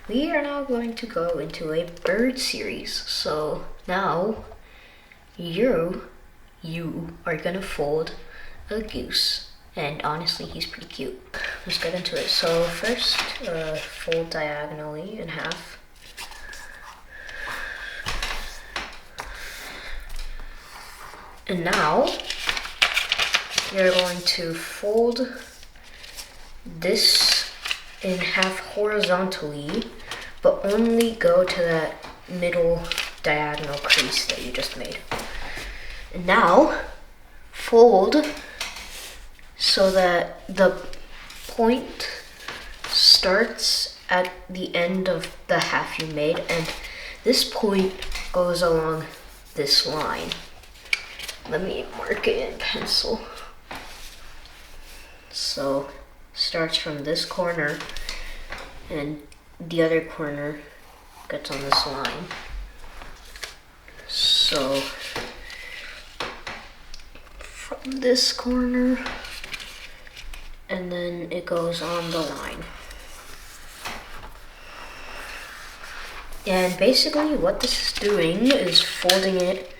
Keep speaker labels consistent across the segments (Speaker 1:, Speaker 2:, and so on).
Speaker 1: we are now going to go into a bird series. So now you are gonna fold a goose. And honestly, he's pretty cute. Let's get into it. So first, fold diagonally in half. And now, you're going to fold this in half horizontally, but only go to that middle diagonal crease that you just made. And now, fold so that the point starts at the end of the half you made, and this point goes along this line. Let me mark it in pencil. So, starts from this corner, and the other corner gets on this line. So, from this corner, and then it goes on the line. And basically what this is doing is folding it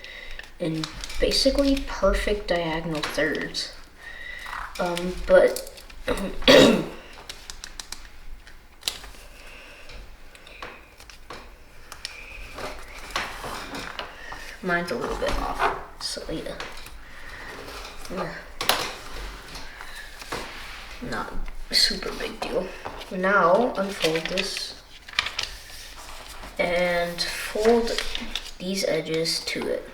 Speaker 1: in basically perfect diagonal thirds. But mine's a little bit off, so yeah. Not a super big deal. Now unfold this and fold these edges to it.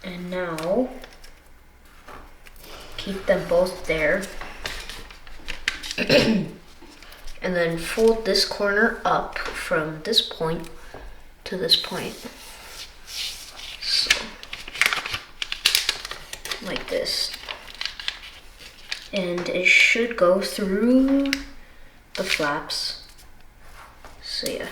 Speaker 1: And now, keep them both there. And then fold this corner up from this point to this point. So, like this. And it should go through the flaps. So yeah.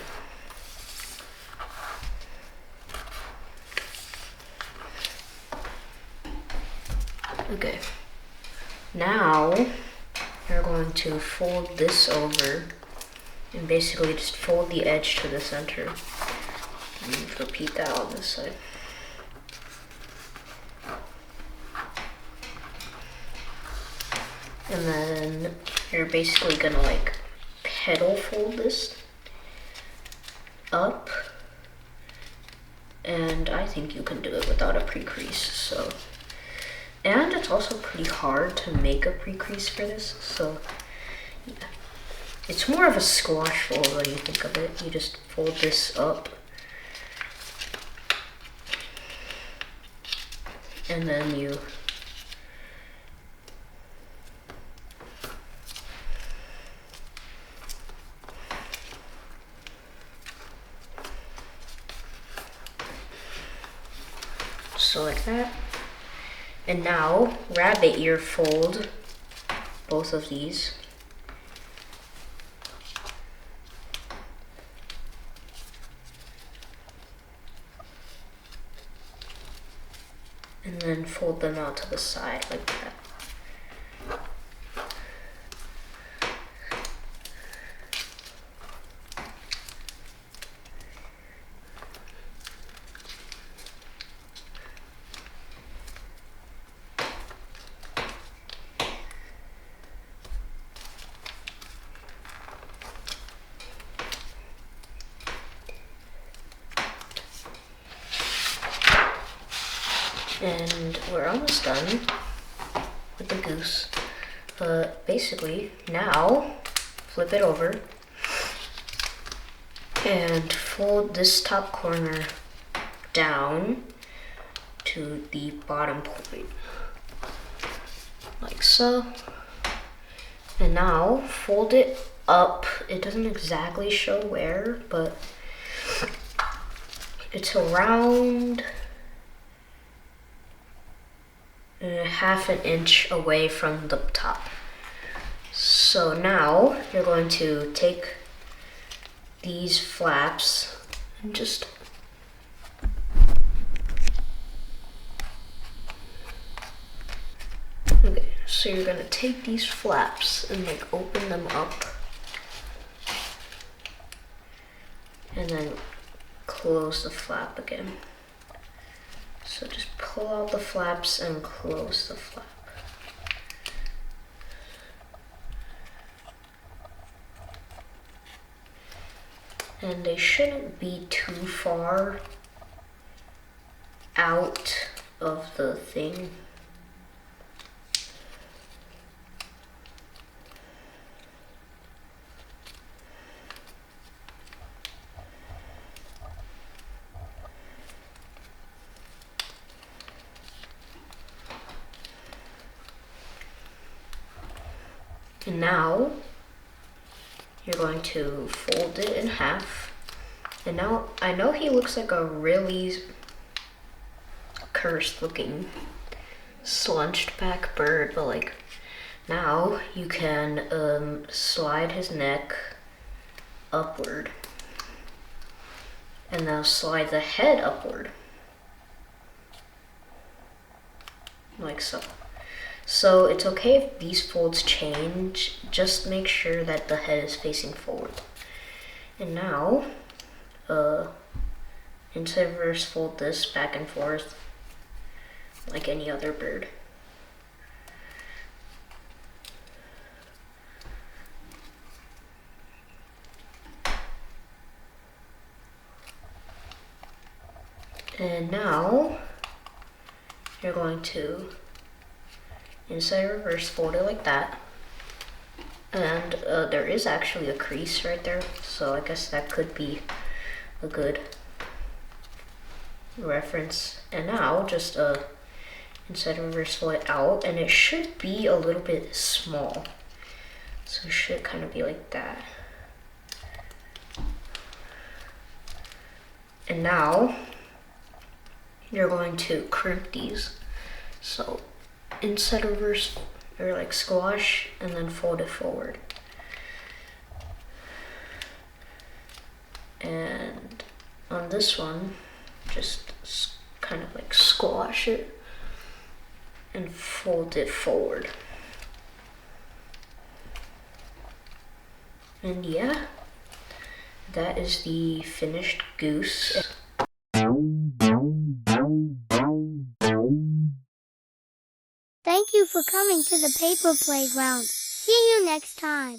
Speaker 1: Okay, now you're going to fold this over and basically just fold the edge to the center. And repeat that on this side. And then you're basically gonna like petal fold this up. And I think you can do it without a pre-crease, so. And it's also pretty hard to make a pre-crease for this, so yeah. It's more of a squash fold when you think of it. You just fold this up. And then you so like that. And now, rabbit ear fold both of these. And then fold them out to the side like that. And we're almost done with the goose. But basically, now flip it over and fold this top corner down to the bottom point, like so. And now fold it up. It doesn't exactly show where, but it's around half an inch away from the top. So now you're going to take these flaps and just okay, so you're gonna take these flaps and like open them up and then close the flap again. So just pull out the flaps and close the flap. And they shouldn't be too far out of the thing. And now you're going to fold it in half. And now I know he looks like a really cursed looking slunched back bird, but like now you can slide his neck upward and now slide the head upward like so. So it's okay if these folds change, just make sure that the head is facing forward. And now, instead of reverse fold this back and forth like any other bird. And now, you're going to inside reverse fold it like that, and there is actually a crease right there, so I guess that could be a good reference. And now just inside reverse fold it out, and it should be a little bit small, so it should kind of be like that. And now you're going to crimp these, so inside reverse or like squash and then fold it forward. And on this one, just kind of like squash it and fold it forward. And yeah, that is the finished goose.
Speaker 2: Thank you for coming to the paper playground. See you next time.